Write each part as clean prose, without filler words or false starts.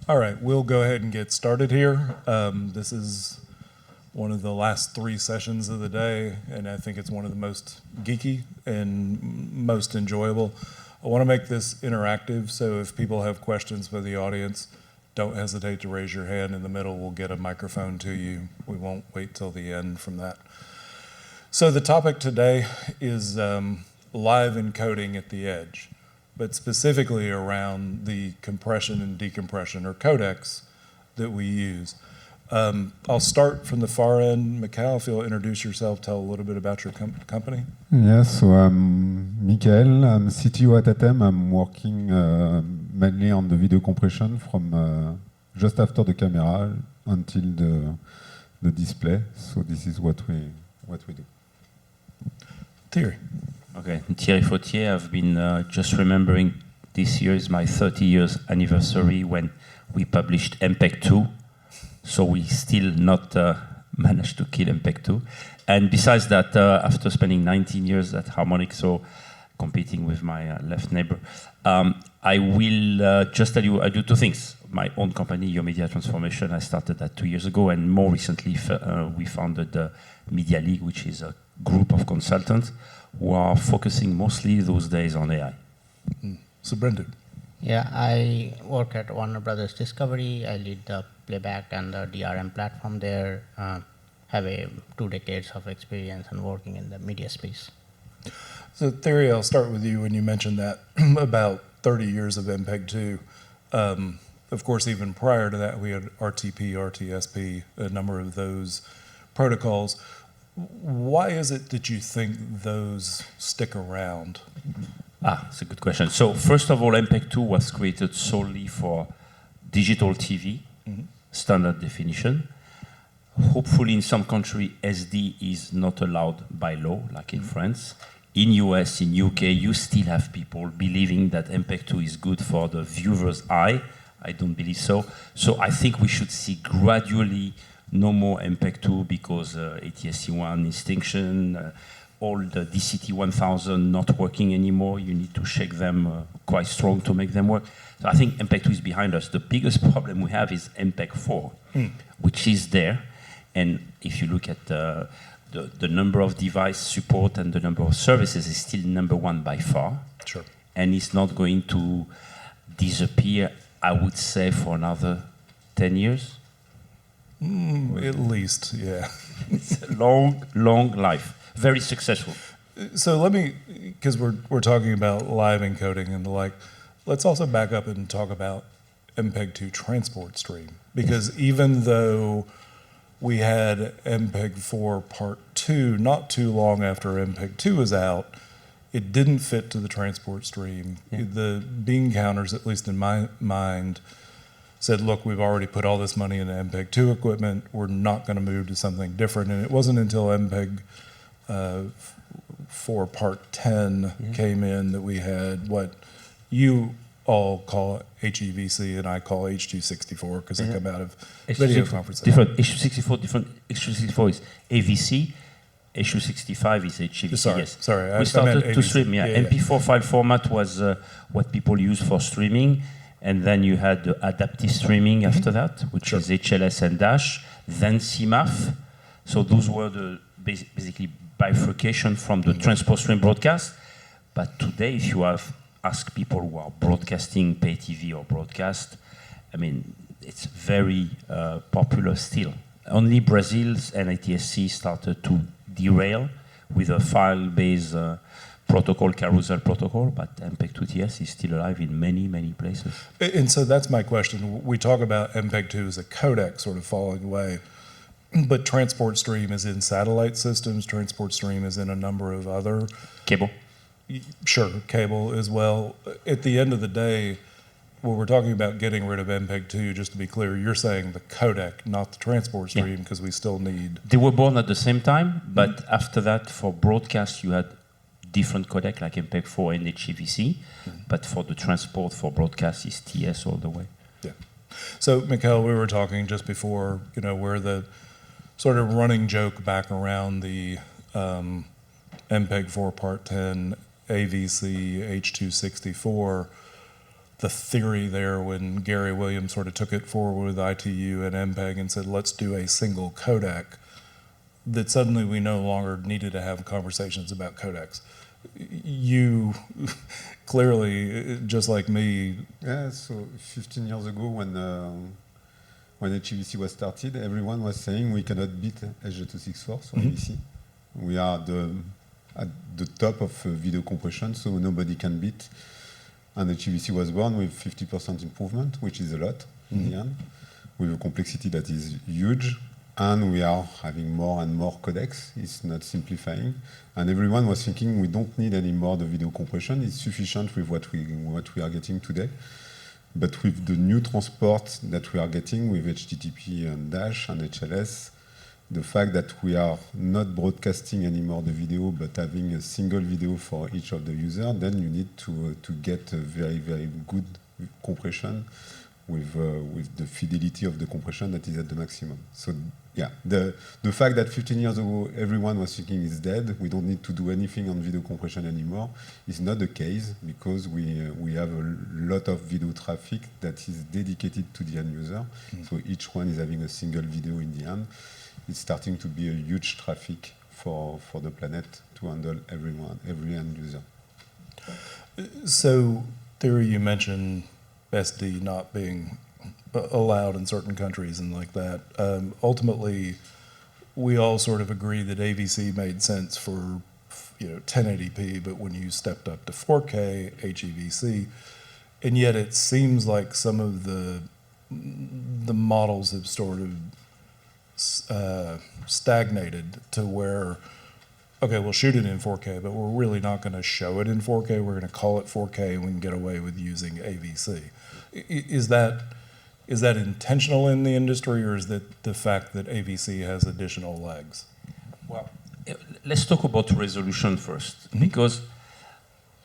All right, we'll go ahead and get started here. This is one of the last 3 sessions of the day, and I think it's one of the most geeky and most enjoyable. I want to make this interactive, so if people have questions for the audience, don't hesitate to raise your hand in the middle. We'll get a microphone to you. We won't wait till the end from that. So the topic today is live encoding at the edge, but specifically around the compression and decompression, or codecs, that we use. I'll start from the far end. Mickael, if you'll introduce yourself, tell a little bit about your company. Yes, so I'm Mickael, I'm CTO at Ateme. I'm working mainly on the video compression from just after the camera until the display. So this is what we do. Thierry. Okay, Thierry Fautier. I've been just remembering this year is my 30 years anniversary when we published MPEG 2. So we still not managed to kill MPEG 2. And besides that, after spending 19 years at Harmonic, so competing with my left neighbor, I will just tell you, I do 2 things. My own company, Your Media Transformation, I started that 2 years ago, and more recently we founded the Media League, which is a group of consultants who are focusing mostly those days on AI. Subhrendu. Yeah, I work at Warner Brothers Discovery. I lead the playback and the DRM platform there. Have 2 decades of experience and working in the media space. So Thierry, I'll start with you when you mentioned that about 30 years of MPEG 2. Of course, even prior to that, we had RTP, RTSP, a number of those protocols. Why is it that you think those stick around? That's a good question. So first of all, MPEG 2 was created solely for digital TV, standard definition. Hopefully in some country, SD is not allowed by law, like in France. In US, in UK, you still have people believing that MPEG 2 is good for the viewer's eye. I don't believe so. So I think we should see gradually no more MPEG 2 because ATSC1 extinction, all the DCT-1000 not working anymore. You need to shake them quite strong to make them work. So I think MPEG 2 is behind us. The biggest problem we have is MPEG 4, which is there. And if you look at the number of device support and the number of services, is still number 1 by far. Sure. And it's not going to disappear, I would say, for another 10 years. At least, yeah. It's a long, long life. Very successful. So let me, because we're talking about live encoding and the like, let's also back up and talk about MPEG 2 transport stream. Because even though we had MPEG 4 Part 2 not too long after MPEG 2 was out, it didn't fit to the transport stream. Yeah. The bean counters, at least in my mind, said, look, we've already put all this money into MPEG 2 equipment. We're not going to move to something different. And it wasn't until MPEG 4 Part 10 came in that we had what you all call HEVC and I call H264 because they come out of video conferencing. Different H264, different H264 is AVC, H265 is HEVC. Sorry, we started to stream. MP4 file format was what people use for streaming, and then you had the adaptive streaming after that, which is HLS and Dash, then CMAF. So those were the basically bifurcation from the transport stream broadcast. But today, if you ask people who are broadcasting pay TV or broadcast, I mean, it's very popular still. Only Brazil's and ATSC started to derail with a file-based protocol, carousel protocol, but MPEG 2TS is still alive in many, many places. And so that's my question. We talk about MPEG 2 as a codec sort of falling away, but transport stream is in satellite systems, transport stream is in a number of other... Cable. Sure, cable as well. At the end of the day, when we're talking about getting rid of MPEG 2, just to be clear, you're saying the codec, not the transport stream, because we still need... They were born at the same time, but after that, for broadcast, you had different codec, like MPEG 4 and HEVC, but for the transport, for broadcast, is TS all the way. Yeah. So, Mickael, we were talking just before, where the sort of running joke back around the MPEG 4 Part 10, AVC, H264, the theory there when Gary Williams sort of took it forward with ITU and MPEG and said, let's do a single codec, that suddenly we no longer needed to have conversations about codecs. You clearly, just like me. Yeah, so 15 years ago when HEVC was started, everyone was saying we cannot beat H.264 so HEVC. We are at the top of video compression, so nobody can beat. And HEVC was born with 50% improvement, which is a lot in the end, with a complexity that is huge. And we are having more and more codecs. It's not simplifying. And everyone was thinking we don't need any more the video compression. It's sufficient with what we are getting today. But with the new transport that we are getting with HTTP and Dash and HLS, the fact that we are not broadcasting anymore the video, but having a single video for each of the users, then you need to get a very, very good compression with the fidelity of the compression that is at the maximum. So yeah, the fact that 15 years ago everyone was thinking it's dead, we don't need to do anything on video compression anymore, is not the case, because we have a lot of video traffic that is dedicated to the end user. So each one is having a single video in the end. It's starting to be a huge traffic for the planet to handle every end user. So, Thierry, you mentioned SD not being allowed in certain countries and like that. Ultimately, we all sort of agree that AVC made sense for 1080p, but when you stepped up to 4K, HEVC, and yet it seems like some of the models have sort of stagnated to where, okay, we'll shoot it in 4K, but we're really not going to show it in 4K. We're going to call it 4K and we can get away with using AVC. Is that intentional in the industry, or is that the fact that AVC has additional legs? Well, let's talk about resolution first, because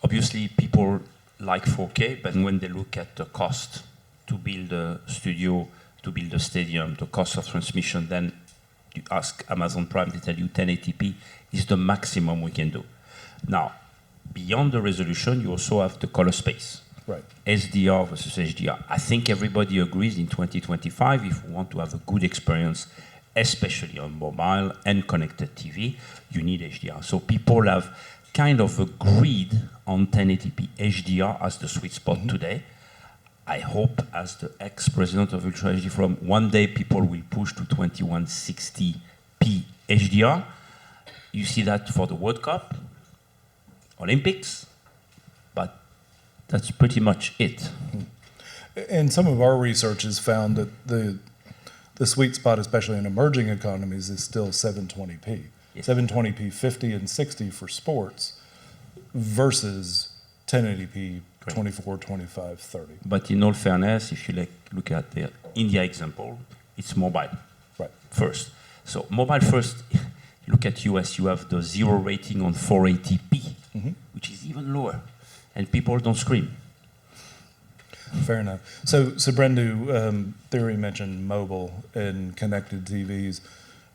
obviously people like 4K, but when they look at the cost to build a studio, to build a stadium, the cost of transmission, then you ask Amazon Prime, they tell you 1080p is the maximum we can do. Now, beyond the resolution, you also have the color space. Right. SDR versus HDR. I think everybody agrees in 2025, if we want to have a good experience, especially on mobile and connected TV, you need HDR. So people have kind of agreed on 1080p HDR as the sweet spot today. I hope, as the ex-president of Ultra HD Forum, one day people will push to 2160p HDR. You see that for the World Cup, Olympics, but that's pretty much it. And some of our research has found that the sweet spot, especially in emerging economies, is still 720p. Yes. 720p 50 and 60 for sports versus 1080p 24, 25, 30. But in all fairness, if you look at the India example, it's mobile first. So mobile first, you look at US, you have the 0 rating on 480p, which is even lower, and people don't scream. Fair enough. So Subhrendu, Thierry mentioned mobile and connected TVs.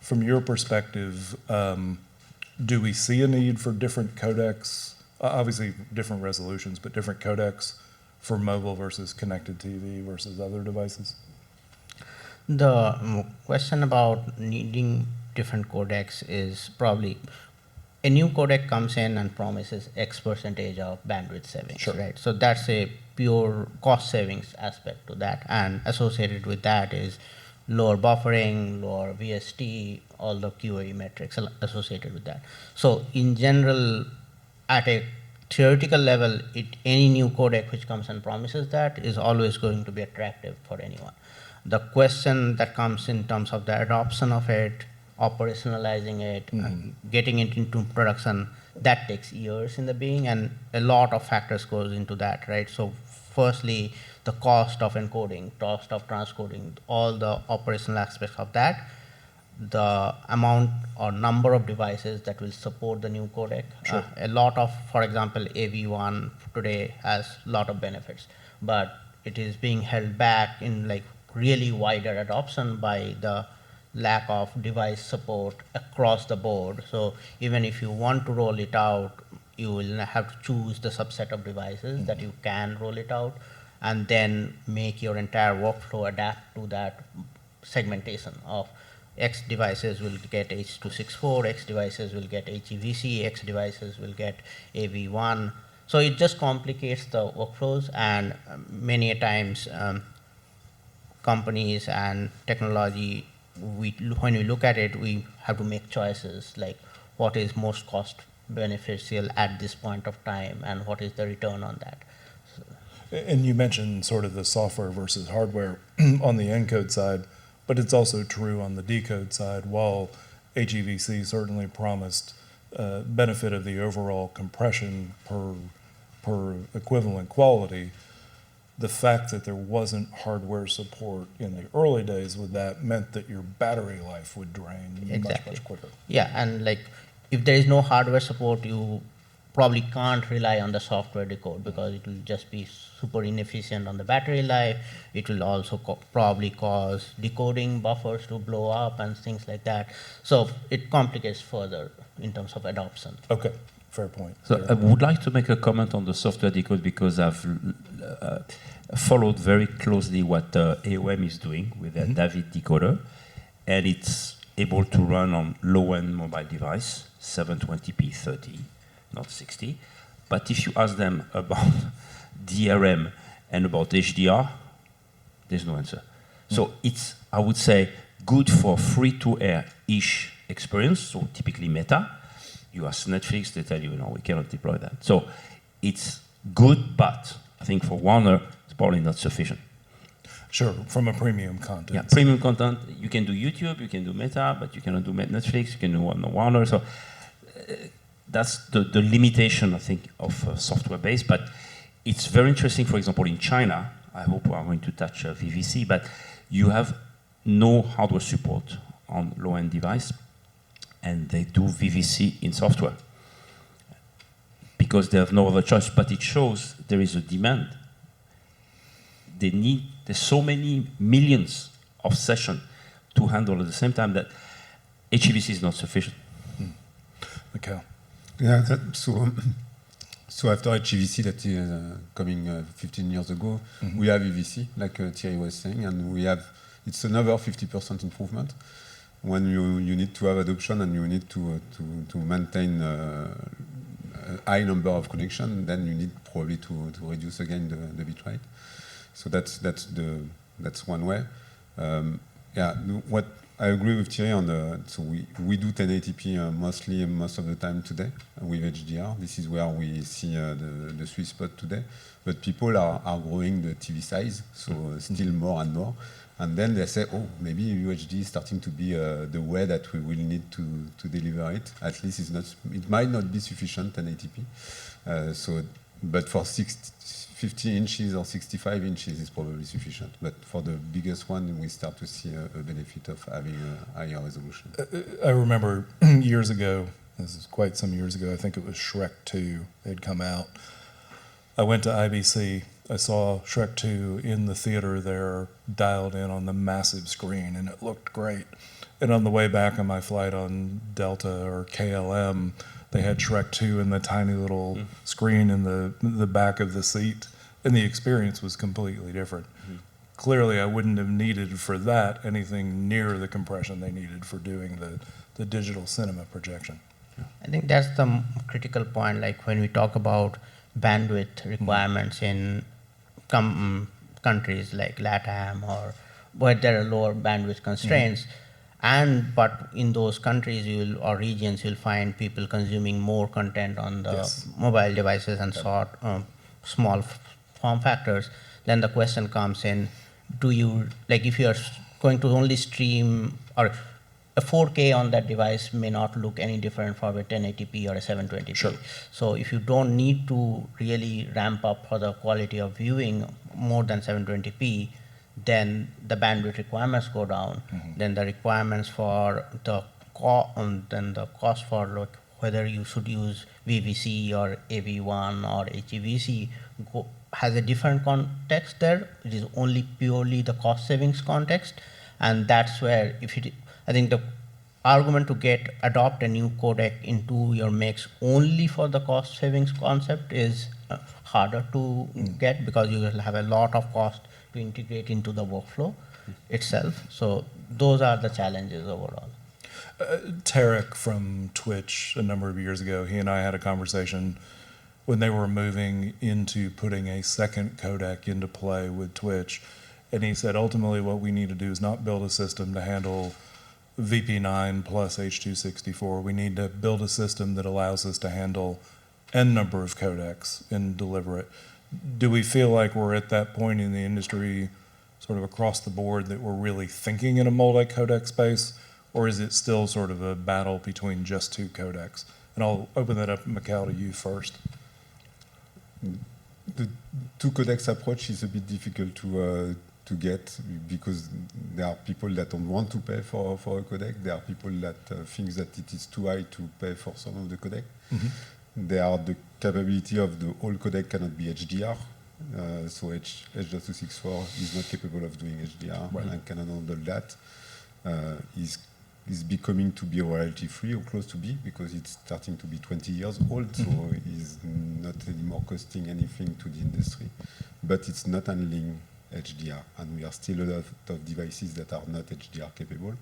From your perspective, do we see a need for different codecs? Obviously different resolutions, but different codecs for mobile versus connected TV versus other devices? The question about needing different codecs is probably a new codec comes in and promises X percentage of bandwidth savings, right? So that's a pure cost savings aspect to that, and associated with that is lower buffering, lower VST, all the QoE metrics associated with that. So in general, at a theoretical level, any new codec which comes and promises that is always going to be attractive for anyone. The question that comes in terms of the adoption of it, operationalizing it, getting it into production, that takes years in the being, and a lot of factors goes into that, right? So firstly, the cost of encoding, cost of transcoding, all the operational aspects of that, the amount or number of devices that will support the new codec. Sure. A lot of, for example, AV1 today has a lot of benefits, but it is being held back in really wider adoption by the lack of device support across the board. So even if you want to roll it out, you will have to choose the subset of devices that you can roll it out. and then make your entire workflow adapt to that segmentation of X devices will get H.264, X devices will get HEVC, X devices will get AV1. So it just complicates the workflows, and many a times companies and technology, when we look at it, we have to make choices like what is most cost beneficial at this point of time and what is the return on that. And you mentioned sort of the software versus hardware on the encode side, but it's also true on the decode side. While HEVC certainly promised benefit of the overall compression per equivalent quality, the fact that there wasn't hardware support in the early days with that meant that your battery life would drain much quicker. Yeah, and like if there is no hardware support, you probably can't rely on the software decode because it will just be super inefficient on the battery life. It will also probably cause decoding buffers to blow up and things like that. So it complicates further in terms of adoption. Okay, fair point. So I would like to make a comment on the software decode because I've followed very closely what AOM is doing with their David decoder, and it's able to run on low-end mobile device, 720p 30, not 60. But if you ask them about DRM and about HDR, there's no answer. So it's, I would say, good for free-to-air-ish experience, so typically Meta. You ask Netflix, they tell you, no, we cannot deploy that. So it's good, but I think for Warner, it's probably not sufficient. Sure, from a premium content. Yeah, premium content, you can do YouTube, you can do Meta, but you cannot do Netflix, you can do Warner. So that's the limitation, I think, of software-based. But it's very interesting, for example, in China, I hope we are going to touch VVC, but you have no hardware support on low-end device, and they do VVC in software because they have no other choice. But it shows there is a demand. There's so many millions of sessions to handle at the same time that HEVC is not sufficient. Mickael. Yeah, so after HEVC that is coming 15 years ago, we have EVC, like Thierry was saying, and it's another 50% improvement. When you need to have adoption and you need to maintain a high number of connections, then you need probably to reduce again the bitrate. So that's one way. What I agree with Thierry on so we do 1080p most of the time today with HDR. This is where we see the sweet spot today. But people are growing the TV size, so still more and more. And then they say, oh, maybe UHD is starting to be the way that we will need to deliver it. At least it might not be sufficient 1080p. But for 50 inches or 65 inches is probably sufficient. But for the biggest one, we start to see a benefit of having a higher resolution. I remember years ago, this is quite some years ago, I think it was Shrek 2 had come out. I went to IBC. I saw Shrek 2 in the theater there, dialed in on the massive screen, and it looked great. And on the way back on my flight on Delta or KLM, they had Shrek 2 in the tiny little screen in the back of the seat, and the experience was completely different. Clearly, I wouldn't have needed for that anything near the compression they needed for doing the digital cinema projection. I think that's the critical point, like when we talk about bandwidth requirements in countries like LATAM or where there are lower bandwidth constraints. But in those countries or regions, you'll find people consuming more content on the mobile devices and small form factors. Then the question comes in, if you're going to only stream, or a 4K on that device may not look any different from a 1080p or a 720p. Sure. So if you don't need to really ramp up for the quality of viewing more than 720p, then the bandwidth requirements go down. Then the requirements for the cost for whether you should use VVC or AV1 or HEVC has a different context there. It is only purely the cost savings context, and that's where I think the argument to adopt a new codec into your mix only for the cost savings concept is harder to get because you will have a lot of cost to integrate into the workflow itself. So those are the challenges overall. Tarek from Twitch a number of years ago, he and I had a conversation when they were moving into putting a second codec into play with Twitch. And he said, ultimately, what we need to do is not build a system to handle VP9 plus H.264. We need to build a system that allows us to handle n number of codecs and deliver it. Do we feel like we're at that point in the industry, sort of across the board, that we're really thinking in a multi-codec space? Or is it still sort of a battle between just two codecs? And I'll open that up, Mickael, to you first. The two codecs approach is a bit difficult to get because there are people that don't want to pay for a codec. There are people that think that it is too high to pay for some of the codec. There are the capability of the whole codec cannot be HDR. So H.264 is not capable of doing HDR and cannot handle that. Is becoming to be royalty free or close to be because it's starting to be 20 years old, so it's not anymore costing anything to the industry. But it's not handling HDR, and we are still a lot of devices that are not HDR capable.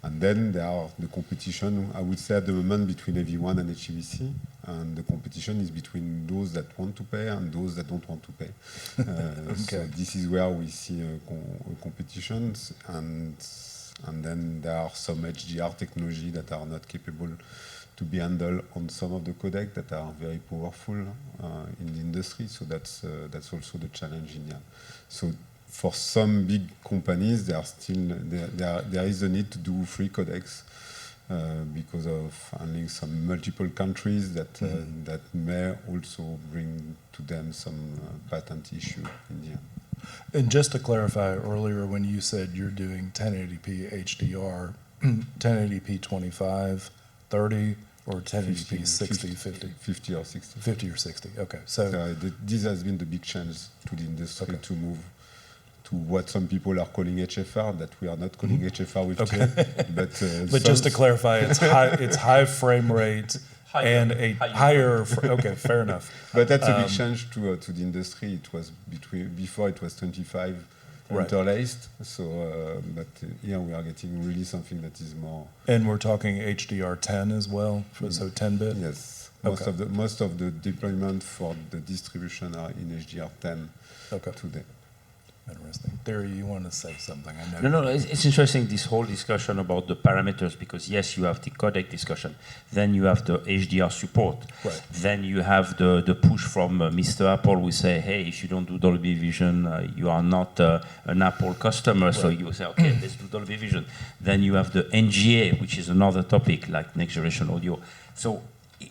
And then there are the competition, I would say at the moment, between AV1 and HEVC, and the competition is between those that want to pay and those that don't want to pay. So this is where we see competitions, and then there are some HDR technology that are not capable to be handled on some of the codecs that are very powerful in the industry. So that's also the challenge in here. So for some big companies, there is a need to do free codecs because of handling some multiple countries that may also bring to them some patent issue in the end. And just to clarify, earlier when you said you're doing 1080p HDR, 1080p 25, 30, or 1080p 60, 50? 50 or 60. 50 or 60, okay. So this has been the big change to the industry to move to what some people are calling HFR, that we are not calling HFR with K. But just to clarify, it's high frame rate and a higher okay, fair enough. But that's a big change to the industry. It was before it was 25 interlaced. So, but here we are getting really something that is more. And we're talking HDR10 as well, so 10-bit. Yes, most of the deployment for the distribution are in HDR10 today. Interesting. Thierry, you want to say something? I know. No, it's interesting, this whole discussion about the parameters, because yes, you have the codec discussion, then you have the HDR support, then you have the push from Mr. Apple who say, hey, if you don't do Dolby Vision, you are not an Apple customer, so you say, okay, let's do Dolby Vision. Then you have the NGA, which is another topic, like next generation audio. So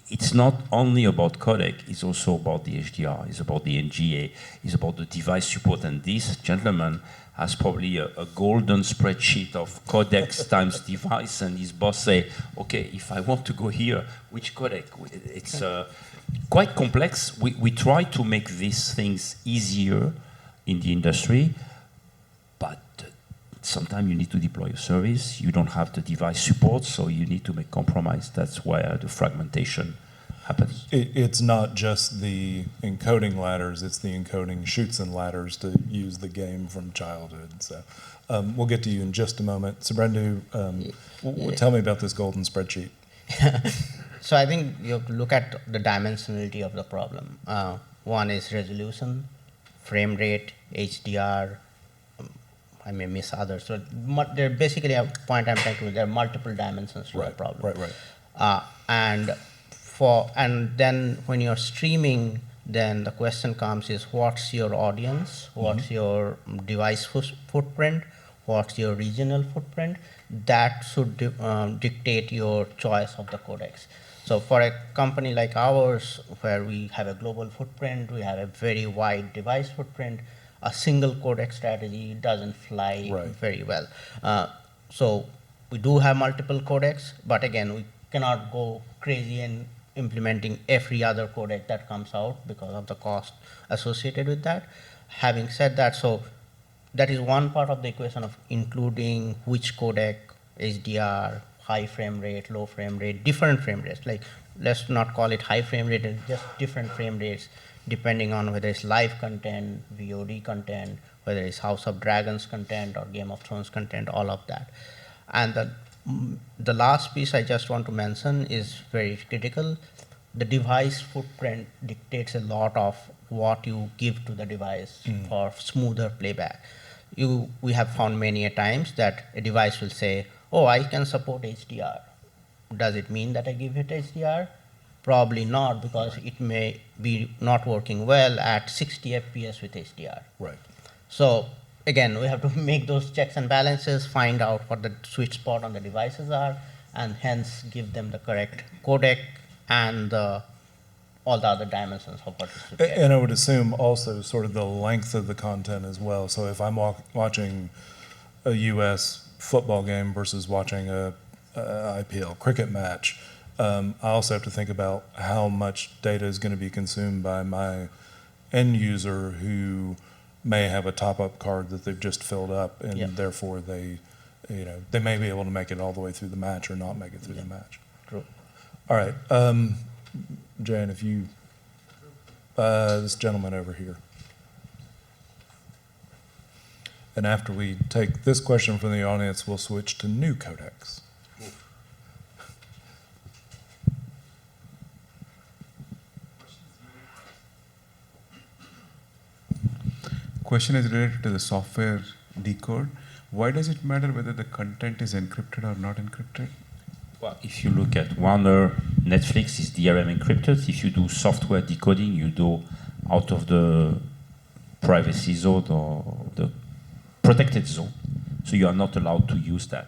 it's not only about codec, it's also about the HDR, it's about the NGA, it's about the device support. And this gentleman has probably a golden spreadsheet of codecs times device, and his boss say, okay, if I want to go here, which codec? It's quite complex. We try to make these things easier in the industry, but sometimes you need to deploy a service. You don't have the device support, so you need to make compromise. That's where the fragmentation happens. It's not just the encoding ladders, it's the encoding chutes and ladders, to use the game from childhood. So we'll get to you in just a moment. Subhrendu, tell me about this golden spreadsheet. So I think you have to look at the dimensionality of the problem. One is resolution, frame rate, HDR, I may miss others. So there basically a point I'm trying to make, there are multiple dimensions to the problem. And then when you're streaming, then the question comes is, what's your audience? What's your device footprint? What's your regional footprint? That should dictate your choice of the codecs. So for a company like ours, where we have a global footprint, we have a very wide device footprint, a single codec strategy doesn't fly very well. So we do have multiple codecs, but again, we cannot go crazy in implementing every other codec that comes out because of the cost associated with that. Having said that, so that is one part of the equation of including which codec, HDR, high frame rate, low frame rate, different frame rates. Like, let's not call it high frame rate, just different frame rates depending on whether it's live content, VOD content, whether it's House of Dragons content or Game of Thrones content, all of that. And the last piece I just want to mention is very critical. The device footprint dictates a lot of what you give to the device for smoother playback. We have found many a times that a device will say, oh, I can support HDR. Does it mean that I give it HDR? Probably not, because it may be not working well at 60 FPS with HDR. Right. So again, we have to make those checks and balances, find out what the sweet spot on the devices are, and hence give them the correct codec and all the other dimensions of what is required. And I would assume also sort of the length of the content as well. So if I'm watching a U.S. football game versus watching a IPL cricket match, I also have to think about how much data is going to be consumed by my end user who may have a top-up card that they've just filled up, and therefore they may be able to make it all the way through the match or not make it through the match. True. All right, Jan, if you, this gentleman over here. And after we take this question from the audience, we'll switch to new codecs. Question is related to the software decode. Why does it matter whether the content is encrypted or not encrypted? Well, if you look at Warner, Netflix is DRM encrypted. If you do software decoding, you do out of the privacy zone or the protected zone. So you are not allowed to use that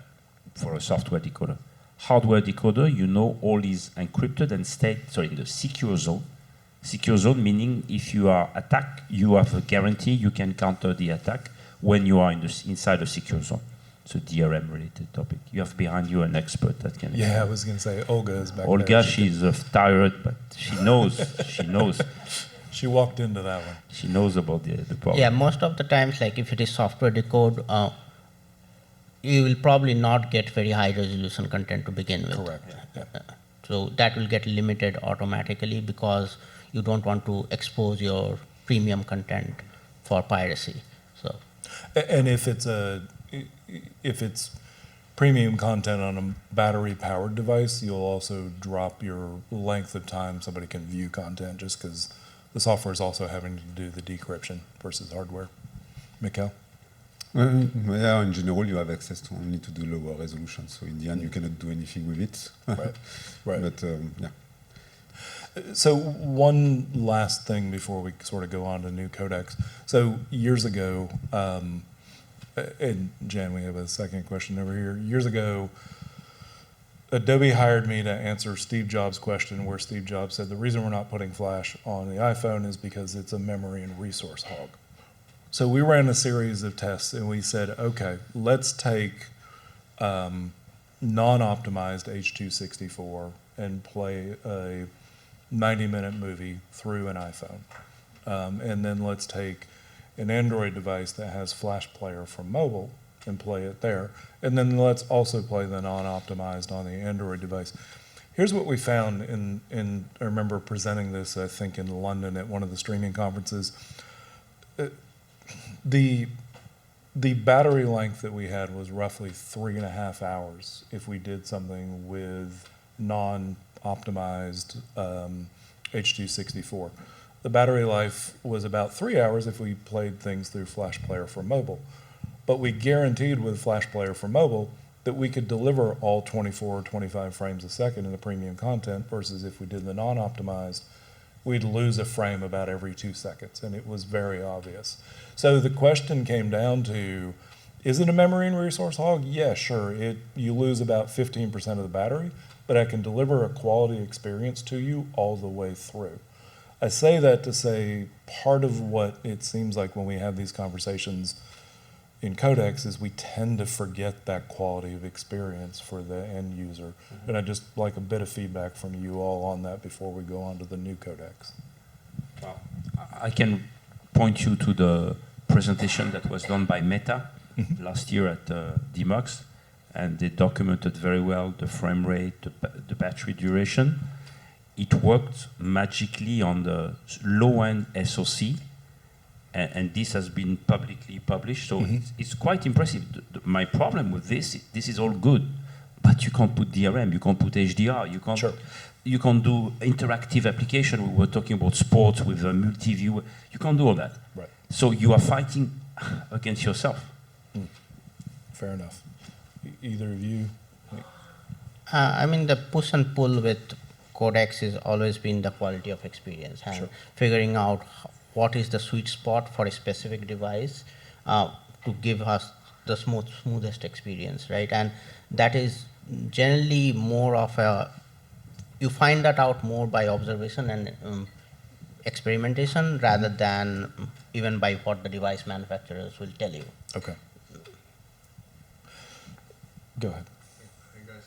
for a software decoder. Hardware decoder, you know all is encrypted and in the secure zone. Secure zone meaning if you are attacked, you have a guarantee you can counter the attack when you are inside a secure zone. So DRM related topic. You have behind you an expert that can. Yeah, I was going to say Olga is back there. Olga, she's tired, but she knows. She knows. She walked into that one. She knows about the problem. Yeah, most of the times, like if it is software decode, you will probably not get very high resolution content to begin with. Correct. Yeah. So that will get limited automatically because you don't want to expose your premium content for piracy. So, And if it's premium content on a battery-powered device, you'll also drop your length of time somebody can view content just because the software is also having to do the decryption versus hardware. Mickael? Yeah, in general, you have access to only to the lower resolution, so in the end, you cannot do anything with it. Right. But yeah. So one last thing before we sort of go on to new codecs. So years ago, and Jan, we have a second question over here. Years ago, Adobe hired me to answer Steve Jobs' question where Steve Jobs said the reason we're not putting Flash on the iPhone is because it's a memory and resource hog. So we ran a series of tests and we said, okay, let's take non-optimized H.264 and play a 90-minute movie through an iPhone. And then let's take an Android device that has Flash Player from mobile and play it there. And then let's also play the non-optimized on the Android device. Here's what we found in I remember presenting this, I think, in London at one of the streaming conferences. The battery length that we had was roughly 3.5 hours if we did something with non-optimized H.264. The battery life was about 3 hours if we played things through Flash Player for mobile. But we guaranteed with Flash Player for mobile that we could deliver all 24 or 25 frames a second in the premium content versus if we did the non-optimized, we'd lose a frame about every 2 seconds, and it was very obvious. So the question came down to, is it a memory and resource hog? Yeah, sure. You lose about 15% of the battery, but I can deliver a quality experience to you all the way through. I say that to say part of what it seems like when we have these conversations in Codecs is we tend to forget that quality of experience for the end user. And I'd just like a bit of feedback from you all on that before we go on to the new Codecs. Well, I can point you to the presentation that was done by Meta last year at DMUX, and they documented very well the frame rate, the battery duration. it worked magically on the low-end SoC, and this has been publicly published, so it's quite impressive. My problem with this is all good, but you can't put DRM, you can't put HDR, you can't do interactive application. We were talking about sports with a multi-view. You can't do all that. Right. So you are fighting against yourself. Fair enough. Either of you? I mean, the push and pull with codecs has always been the quality of experience and figuring out what is the sweet spot for a specific device to give us the smoothest experience, right? And that is generally more of a, you find that out more by observation and experimentation rather than even by what the device manufacturers will tell you. Okay. Go ahead. Hey guys,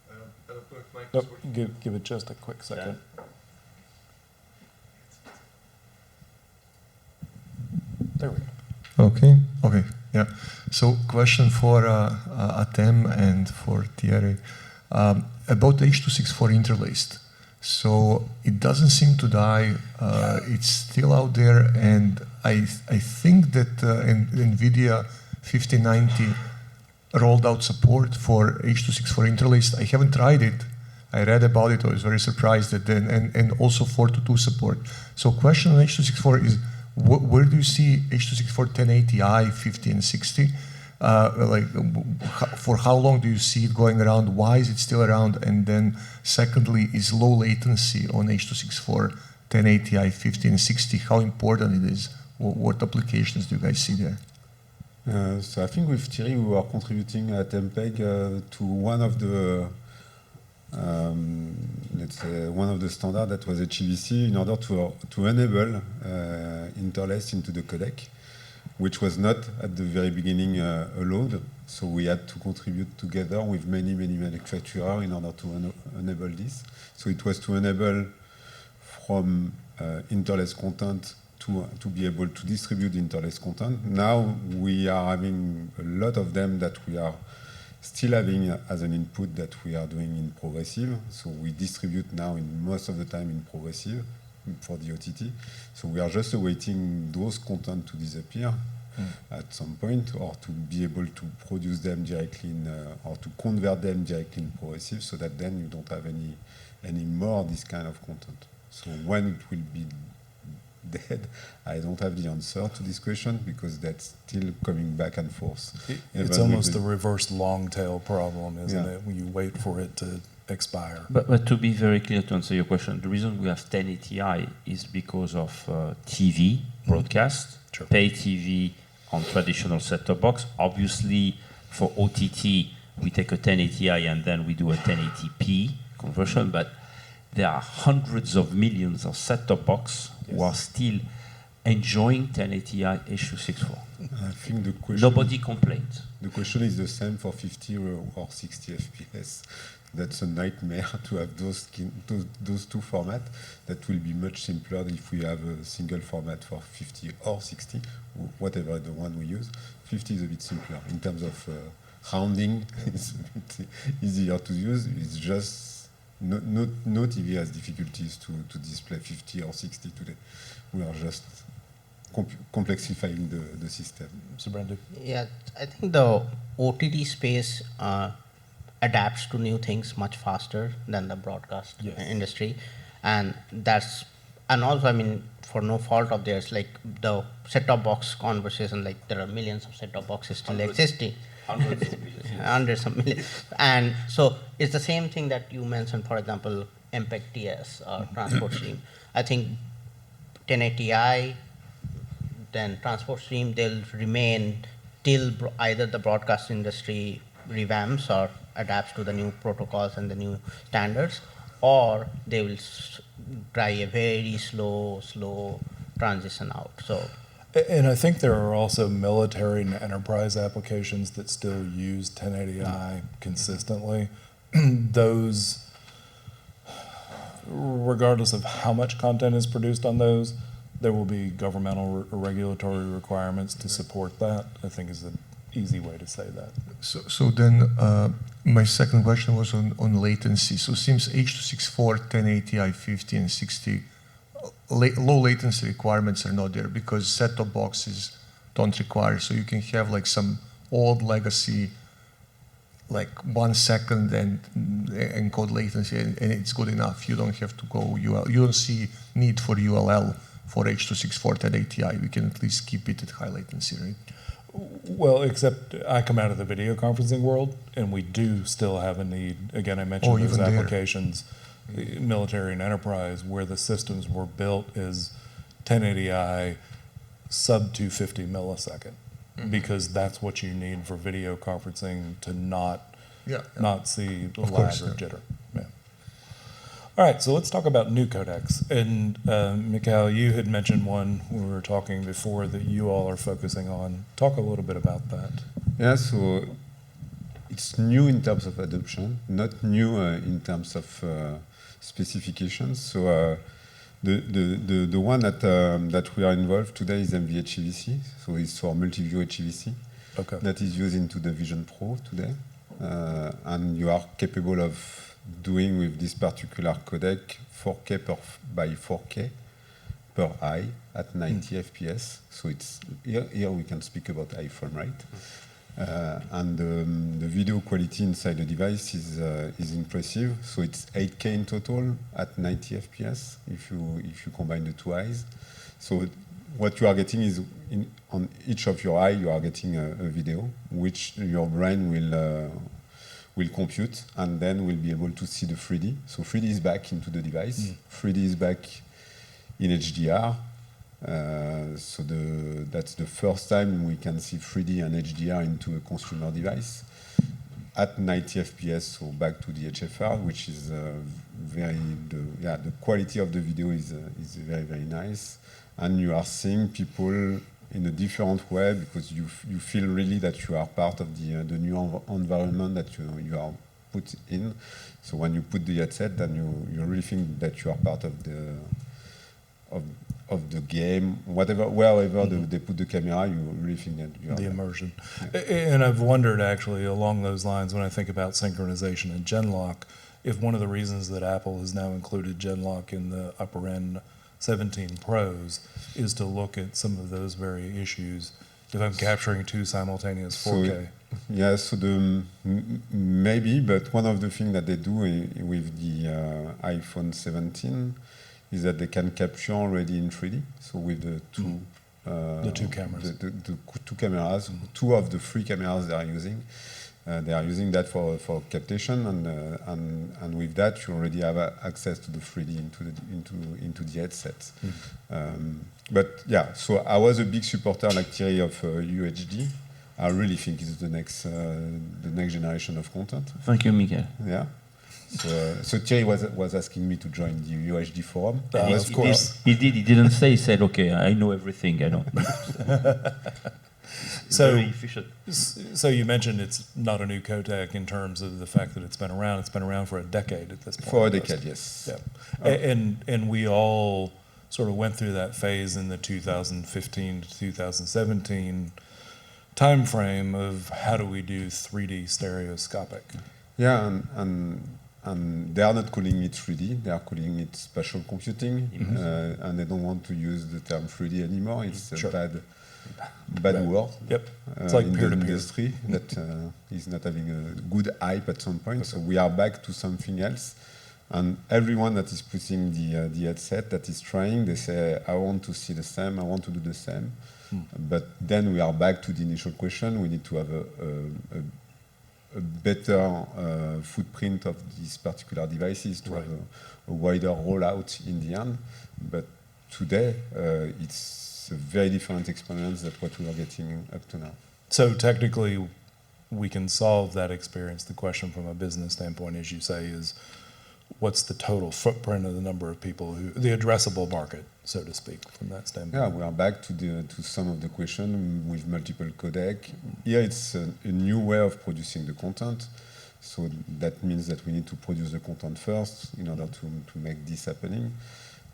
I don't know if Mike Nope, is working. give it just a quick second. There we go. Okay, yeah. So question for Ateme and for Thierry about the H.264 interlaced. So it doesn't seem to die. It's still out there, and I think that NVIDIA 5090 rolled out support for H.264 interlaced. I haven't tried it. I read about it. I was very surprised at then, and also 422 support. So question on H.264 is, where do you see H.264 1080i, 50 and 60? For how long do you see it going around? Why is it still around? And then secondly, is low latency on H.264 1080i, 50 and 60, how important it is? What applications do you guys see there? So I think with Thierry we were contributing at MPEG to one of the let's say one of the standards that was HEVC in order to enable interlace into the codec, which was not at the very beginning allowed. So we had to contribute together with many manufacturers in order to enable this. So it was to enable from interlace content to be able to distribute interlace content. Now we are having a lot of them that we are still having as an input that we are doing in progressive. So we distribute now in most of the time in progressive for the OTT. So we are just awaiting those content to disappear at some point, or to be able to produce them directly in, or to convert them directly in progressive, so that then you don't have any more this kind of content. So when it will be dead, I don't have the answer to this question, because that's still coming back and forth. It's almost a reverse long tail problem, isn't it? When you wait for it to expire. But to be very clear, to answer your question, the reason we have 1080i is because of TV broadcast, pay TV on traditional set-top box. Obviously, for OTT, we take a 1080i and then we do a 1080p conversion, but there are hundreds of millions of set-top box who are still enjoying 1080i H.264. I think the question, nobody complains. The question is the same for 50 or 60 FPS. That's a nightmare to have those two formats. That will be much simpler if we have a single format for 50 or 60, whatever the one we use. 50 is a bit simpler in terms of rounding. It's a bit easier to use. It's just no TV has difficulties to display 50 or 60 today. We are just complexifying the system. Subhrendu? Yeah, I think the OTT space adapts to new things much faster than the broadcast industry, and also, I mean, for no fault of theirs, like the set-top box conversation, like there are millions of set-top boxes still existing. Hundreds of millions. And so it's the same thing that you mentioned, for example, MPEG TS or transport stream. I think 1080i, then transport stream, they'll remain till either the broadcast industry revamps or adapts to the new protocols and the new standards, or they will try a very slow transition out. So. And I think there are also military and enterprise applications that still use 1080i consistently. Those, regardless of how much content is produced on those, there will be governmental regulatory requirements to support that. I think is easy way to say that. So then my second question was on latency. So since H.264, 1080i, 50, and 60, low latency requirements are not there because set-top boxes don't require. So you can have like some old legacy, like 1 second and encode latency, and it's good enough. You don't have to go UL. You don't see need for ULL for H.264, 1080i. We can at least keep it at high latency, right? Well, except I come out of the video conferencing world, and we do still have a need. Again, I mentioned those even there. applications, military and enterprise, where the systems were built is 1080i sub 250 millisecond, because that's what you need for video conferencing to not see the Of lag course, or yeah. jitter. Yeah. All right, so let's talk about new codecs. And Mickael, you had mentioned one when we were talking before that you all are focusing on. Talk a little bit about that. Yeah, so it's new in terms of adoption, not new in terms of specifications. So the one that we are involved today is MV-HEVC. So it's for multi-view HEVC. Okay. That is used into the Vision Pro today. And you are capable of doing with this particular codec 4K by 4K per eye at 90 FPS. So it's here we can speak about iframe rate. And the video quality inside the device is impressive. So it's 8K in total at 90 FPS if you combine the two eyes. So what you are getting is on each of your eye you are getting a video which your brain will compute and then will be able to see the 3D. So 3D is back into the device. 3D is back in HDR. So that's the first time we can see 3D and HDR into a consumer device at 90 FPS. So back to the HFR, which is the quality of the video is very, very nice, and you are seeing people in a different way because you feel really that you are part of the new environment that you are put in. So when you put the headset, then you really think that you are part of the game, wherever they put the camera, you really think that you are The there. immersion. Yeah. And I've wondered actually along those lines when I think about synchronization and Genlock, if one of the reasons that Apple has now included Genlock in the upper end 17 Pros is to look at some of those very issues. If I'm capturing two simultaneous 4K. So maybe, but one of the things that they do with the iPhone 17 is that they can capture already in 3D. So with the two cameras, the two cameras, two of the three cameras they are using that for captation, and with that you already have access to the 3D into the headsets. But yeah, so I was a big supporter like Thierry of UHD. I really think it's the next generation of content. Thank you, Mickael. Yeah. So Thierry was asking me to join the UHD forum. Of course. He did. He didn't say. He said, "Okay, I know everything. I know." So, very efficient. So you mentioned it's not a new codec in terms of the fact that it's been around. It's been around for a decade at this point. For a decade, yes. Yeah. And we all sort of went through that phase in the 2015 to 2017 time frame of how do we do 3D stereoscopic. Yeah, and they are not calling it 3D, they are calling it spatial computing, and they don't want to use the term 3D anymore. It's a bad word. Yep. It's like in peer-to-peer. the industry that is not having a good hype at some point. So we are back to something else. And everyone that is putting the headset, that is trying, they say, I want to see the same, I want to do the same. But then we are back to the initial question. We need to have a better footprint of these particular devices to have a wider rollout in the end. But today, it's a very different experience than what we are getting up to now. So technically, we can solve that experience. The question from a business standpoint, as you say, is what's the total footprint of the number of people the addressable market, so to speak, from that standpoint? Yeah, we are back to some of the question with multiple codec. Here it's a new way of producing the content. So that means that we need to produce the content first in order to make this happening.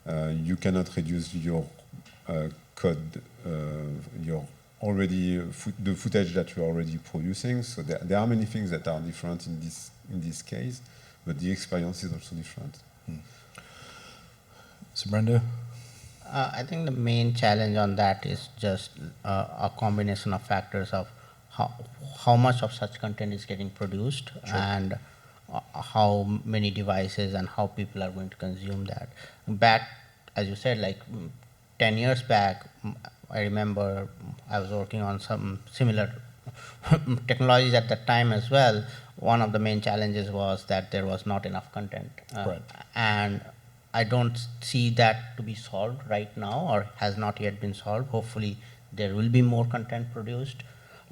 You cannot reduce your code, your already the footage that we're already producing. So there are many things that are different in this case, but the experience is also different. Subhrendu? I think the main challenge on that is just a combination of factors of how much of such content is getting produced and how many devices and how people are going to consume that. Back, as you said, like 10 years back, I remember I was working on some similar technologies at that time as well. One of the main challenges was that there was not enough content. And I don't see that to be solved right now, or has not yet been solved. Hopefully there will be more content produced.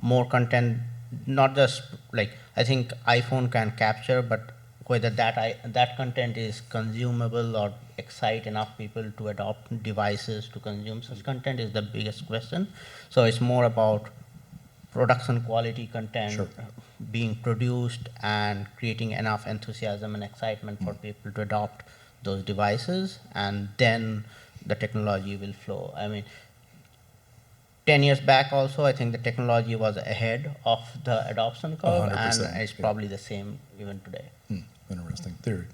More content, not just like, I think iPhone can capture, but whether that content is consumable or excite enough people to adopt devices to consume such content is the biggest question. So it's more about production quality content being produced and creating enough enthusiasm and excitement for people to adopt those devices, and then the technology will flow. I mean, 10 years back also, I think the technology was ahead of the adoption curve, and it's probably the same even today. Interesting. Thierry?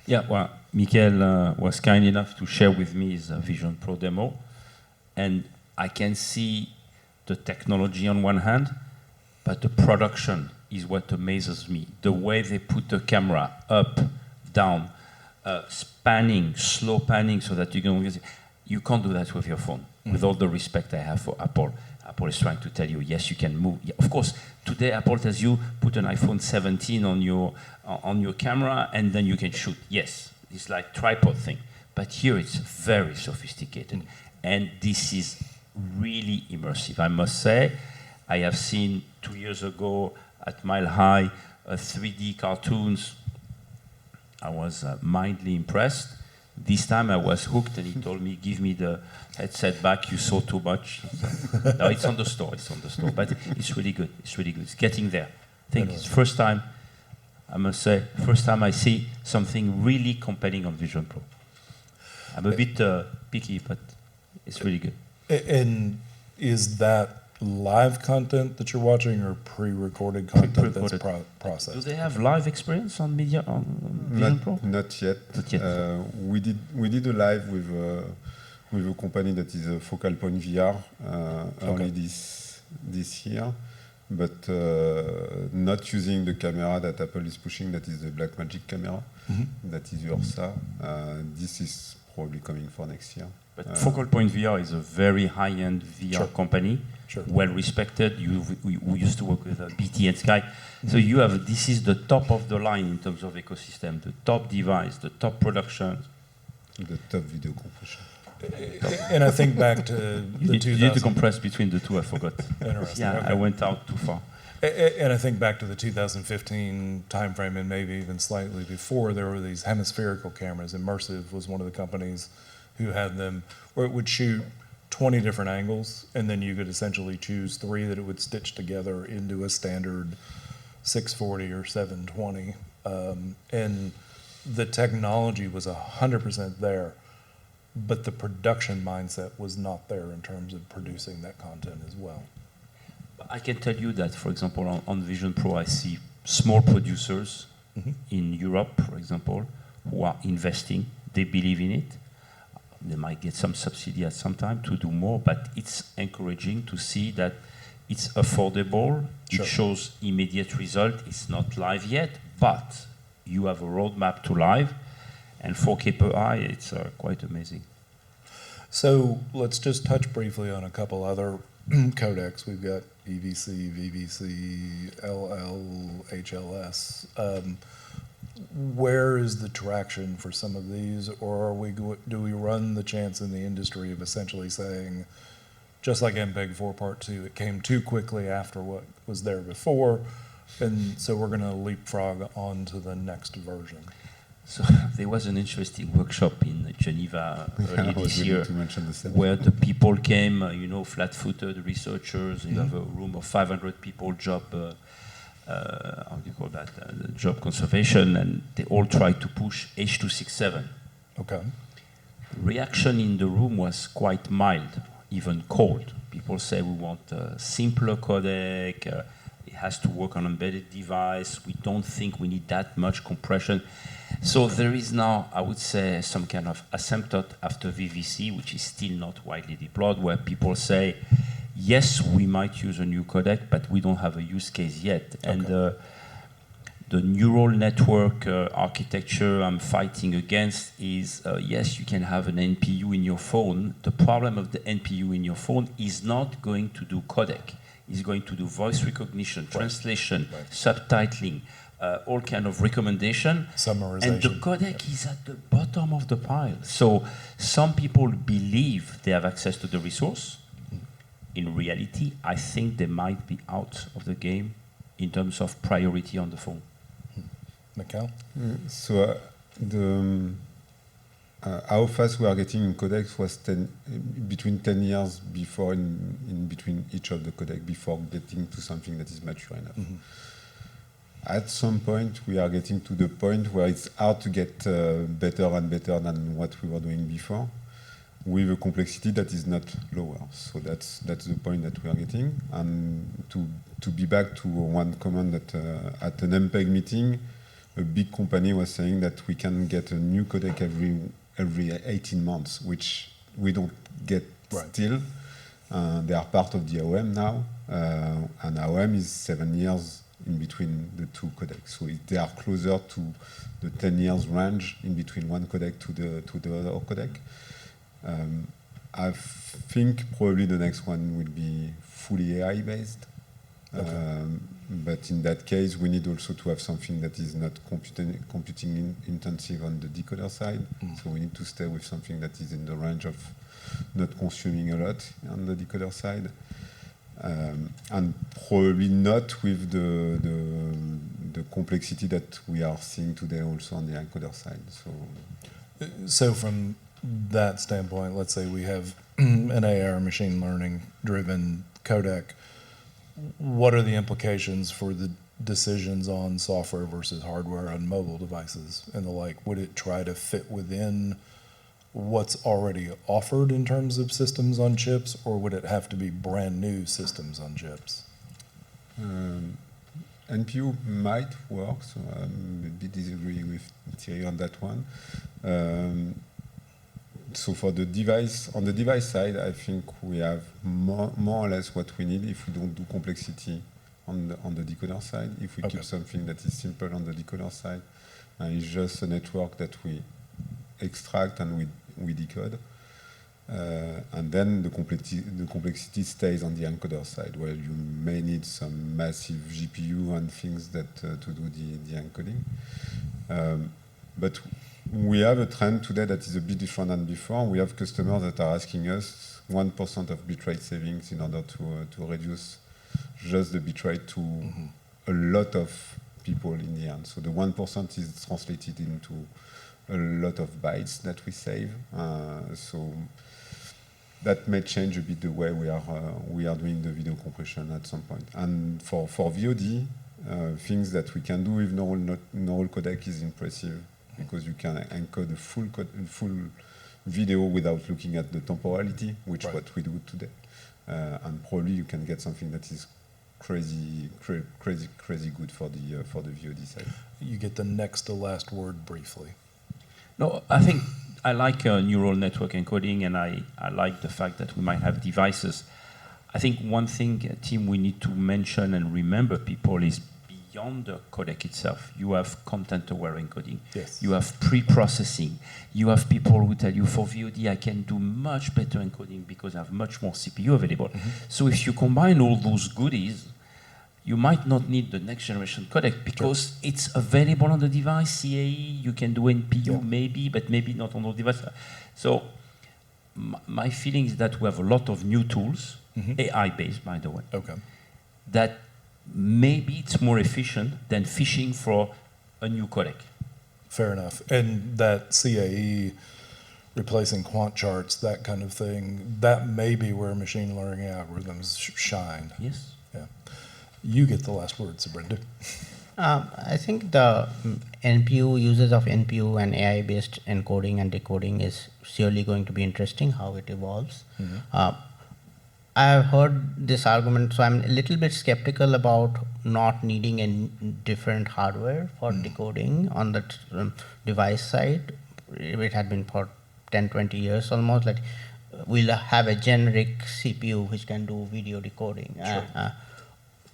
Yeah, well, Mickael was kind enough to share with me his Vision Pro demo, and I can see the technology on one hand, but the production is what amazes me. The way they put the camera up, down, spanning, slow panning, so that you can't do that with your phone. With all the respect I have for Apple, Apple is trying to tell you, yes, you can move. Yeah, of course, today Apple tells you put an iPhone 17 on your camera and then you can shoot. Yes, it's like tripod thing. But here it's very sophisticated, and this is really immersive. I must say, I have seen 2 years ago at Mile High 3D cartoons. I was mildly impressed. This time I was hooked, and he told me, give me the headset back, you saw too much. No, it's on the store, but it's really good, it's getting there. I think it's first time, I must say, first time I see something really compelling on Vision Pro. I'm a bit picky, but it's really good. And is that live content that you're watching, or pre-recorded content that's processed? Do they have live experience on media on Vision Pro? Not yet. Not yet. We did a live with a company that is a Focal Point VR early this year, but not using the camera that Apple is pushing. That is the Blackmagic camera. That is Ursa. This is probably coming for next year. But Focal Point VR is a very high-end VR company. Well respected. We used to work with BT and Sky. So you have, this is the top of the line in terms of ecosystem, the top device, the top production. The top video compression. And I think back to you need to compress between the two, I forgot. Interesting. Yeah, I went out too far. And I think back to the 2015 timeframe, and maybe even slightly before, there were these hemispherical cameras. Immersive was one of the companies who had them, where it would shoot 20 different angles, and then you could essentially choose 3 that it would stitch together into a standard 640 or 720. And the technology was 100% there, but the production mindset was not there in terms of producing that content as well. I can tell you that, for example, on Vision Pro, I see small producers in Europe, for example, who are investing. They believe in it. They might get some subsidy at some time to do more, but it's encouraging to see that it's affordable. It shows immediate result. It's not live yet, but you have a roadmap to live, and 4K per eye, it's quite amazing. So let's just touch briefly on a couple other codecs. We've got EVC, VVC, LL, HLS. Where is the traction for some of these, or do we run the chance in the industry of essentially saying, just like MPEG 4 Part 2, it came too quickly after what was there before, and so we're going to leapfrog on to the next version? So there was an interesting workshop in Geneva early this year, where the people came, flat-footed researchers. You have a room of 500 people, job job conservation, and they all tried to push H.267. Okay. Reaction in the room was quite mild, even cold. People say we want a simpler codec. It has to work on embedded device. We don't think we need that much compression. So there is now, I would say, some kind of asymptote after VVC, which is still not widely deployed, where people say, yes, we might use a new codec, but we don't have a use case yet. Okay. And the neural network architecture I'm fighting against is, yes, you can have an NPU in your phone. The problem of the NPU in your phone is not going to do codec. It's going to do voice recognition, translation, subtitling, all kind of recommendation. Summarization. And the codec is at the bottom of the pile. So some people believe they have access to the resource. In reality, I think they might be out of the game in terms of priority on the phone. Mickael? So how fast we are getting in codecs was between 10 years before in between each of the codec before getting to something that is mature enough. Mm-hmm. At some point, we are getting to the point where it's hard to get better and better than what we were doing before, with a complexity that is not lower. So that's the point that we are getting. And to be back to one comment that at an MPEG meeting, a big company was saying that we can get a new codec every 18 months, which we don't get still. They are part of the AOM now, and AOM is 7 years in between the two codecs. So they are closer to the 10 years range in between one codec to the other codec. I think probably the next one will be fully AI based. Okay. But in that case, we need also to have something that is not computing intensive on the decoder side. So we need to stay with something that is in the range of not consuming a lot on the decoder side. And probably not with the complexity that we are seeing today also on the encoder side. So from that standpoint, let's say we have an AR machine learning driven codec. What are the implications for the decisions on software versus hardware on mobile devices and the like? Would it try to fit within what's already offered in terms of systems on chips, or would it have to be brand new systems on chips? NPU might work, so I'm a bit disagreeing with Thierry on that one. So for the device, on the device side, I think we have more or less what we need if we don't do complexity on the decoder side. If we keep something that is simple on the decoder side, and it's just a network that we extract and we decode. And then the complexity stays on the encoder side, where you may need some massive GPU and things that to do the encoding. But we have a trend today that is a bit different than before. We have customers that are asking us 1% of bitrate savings in order to reduce just the bitrate to a lot of people in the end. So the 1% is translated into a lot of bytes that we save. So that may change a bit the way we are doing the video compression at some point. And for VOD, things that we can do with neural codec is impressive, because you can encode a full video without looking at the temporality, which is what we do today. And probably you can get something that is crazy good for the VOD side. You get the next to last word briefly. No, I think I like neural network encoding, and I like the fact that we might have devices. I think one thing, team, we need to mention and remember, people, is beyond the codec itself. You have content-aware encoding. Yes. You have pre-processing. You have people who tell you, for VOD, I can do much better encoding because I have much more CPU available. So if you combine all those goodies, you might not need the next generation codec because it's available on the device. CAE, you can do NPU maybe, but maybe not on the device. So my feeling is that we have a lot of new tools, AI-based, by the way, that maybe it's more efficient than fishing for a new codec. Fair enough. And that CAE, replacing quant charts, that kind of thing, that may be where machine learning algorithms shine. Yes. Yeah. You get the last word, Subhrendu. I think the NPU, uses of NPU and AI-based encoding and decoding is surely going to be interesting, how it evolves. I've heard this argument, so I'm a little bit skeptical about not needing a different hardware for decoding on the device side. It had been for 10, 20 years almost. Like we'll have a generic CPU which can do video decoding. Sure.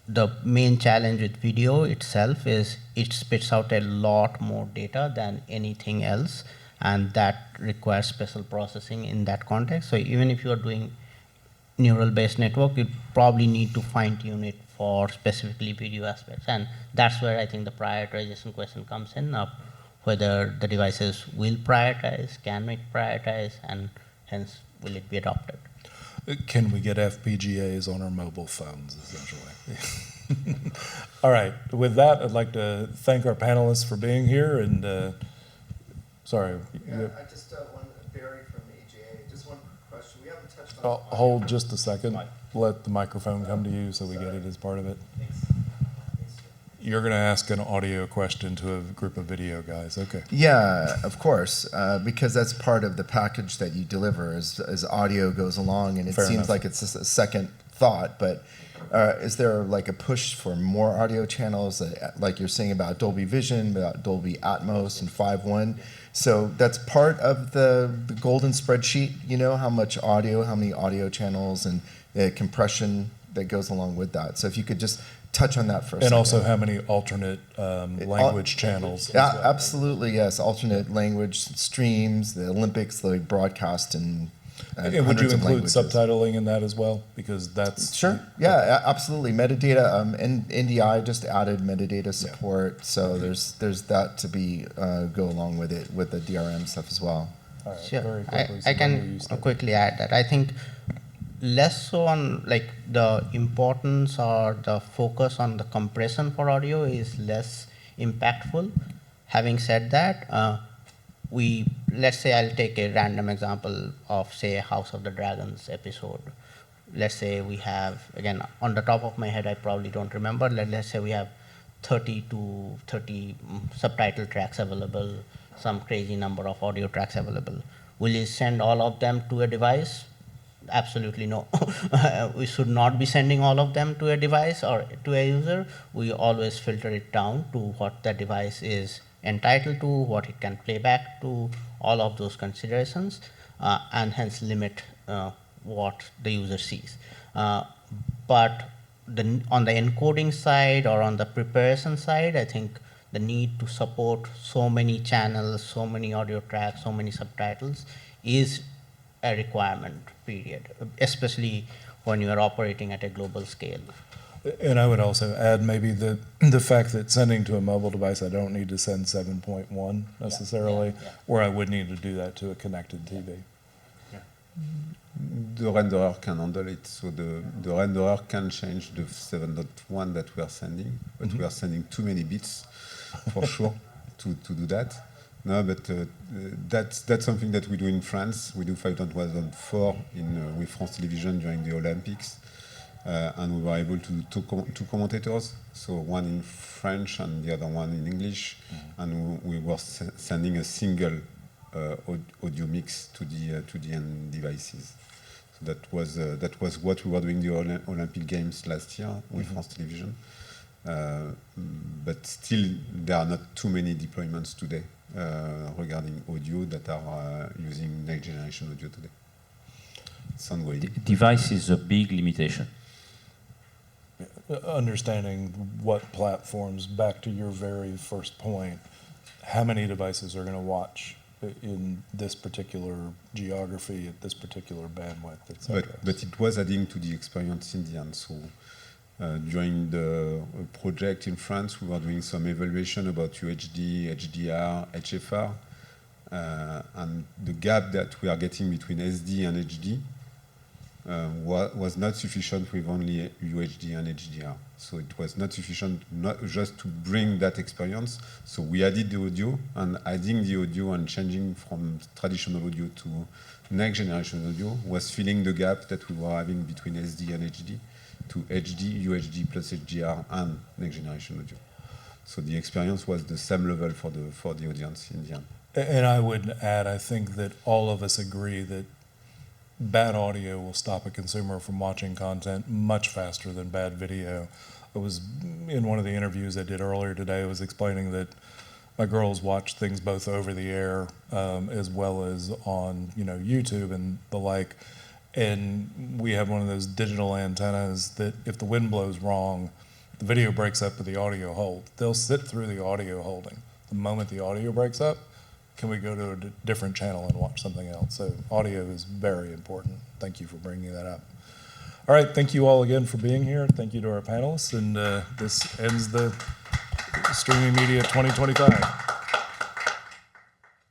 The main challenge with video itself is it spits out a lot more data than anything else, and that requires special processing in that context. So even if you're doing neural-based network, you probably need to fine-tune it for specifically video aspects. And that's where I think the prioritization question comes in, of whether the devices will prioritize, can it prioritize, and hence will it be adopted. Can we get FPGAs on our mobile phones, essentially? All right. With that, I'd like to thank our panelists for being here. And sorry. Yeah, I just want Barry from AGA. Just one quick question. We haven't touched on. Hold just a second. Let the microphone come to you so we get it as part of it. Thanks. You're going to ask an audio question to a group of video guys. Okay. Yeah, of course, because that's part of the package that you deliver as audio goes along, and it Fair seems enough. like it's just a second thought. But is there like a push for more audio channels, like you're saying about Dolby Vision, about Dolby Atmos and 5.1? So that's part of the golden spreadsheet. You know how much audio, how many audio channels, and the compression that goes along with that. So if you could just touch on that for a second. And also how many alternate language channels. Yeah, absolutely, yes. Alternate language streams, the Olympics, the broadcast, and And would you hundreds of include languages. subtitling in that as well? Because that's... Sure, yeah, absolutely. Metadata, and NDI just added metadata support, so there's that to be go along with it, with the DRM stuff as well. All right, Sure. very quickly, I Subhrendu, can you start. quickly add that. I think less so on like the importance or the focus on the compression for audio is less impactful. Having said that, let's say I'll take a random example of, say, a House of the Dragons episode. Let's say we have, again, on the top of my head, I probably don't remember, let's say we have 30 subtitle tracks available, some crazy number of audio tracks available. Will you send all of them to a device? Absolutely no. We should not be sending all of them to a device or to a user. We always filter it down to what the device is entitled to, what it can play back to, all of those considerations, and hence limit what the user sees. But on the encoding side or on the preparation side, I think the need to support so many channels, so many audio tracks, so many subtitles is a requirement, period, especially when you are operating at a global scale. And I would also add maybe the fact that sending to a mobile device, I don't need to send 7.1 necessarily, where I would need to do that to a connected TV. The renderer can handle it, so the renderer can change the 7.1 that we are sending, but we are sending too many bits, for sure, to do that. No, but that's something that we do in France. We do 5.1.4 with France Television during the Olympics, and we were able to do two commentators, so one in French and the other one in English, and we were sending a single audio mix to the end devices. So that was what we were doing the Olympic Games last year with France Television. But still, there are not too many deployments today regarding audio that are using next generation audio today. Soundwave. Device is a big limitation. Understanding what platforms, back to your very first point, how many devices are going to watch in this particular geography, at this particular bandwidth, etc. But it was adding to the experience in the end. So during the project in France, we were doing some evaluation about UHD, HDR, HFR, and the gap that we are getting between SD and HD was not sufficient with only UHD and HDR. So it was not sufficient not just to bring that experience. So we added the audio, and adding the audio and changing from traditional audio to next generation audio was filling the gap that we were having between SD and HD to HD, UHD plus HDR and next generation audio. So the experience was the same level for the audience in the end. And I would add, I think that all of us agree that bad audio will stop a consumer from watching content much faster than bad video. I was in one of the interviews I did earlier today, I was explaining that my girls watch things both over the air as well as on, YouTube and the like. And we have one of those digital antennas that if the wind blows wrong, the video breaks up but the audio holds. They'll sit through the audio holding. The moment the audio breaks up, can we go to a different channel and watch something else? So audio is very important. Thank you for bringing that up. All right, thank you all again for being here. Thank you to our panelists, and this ends the Streaming Media 2025.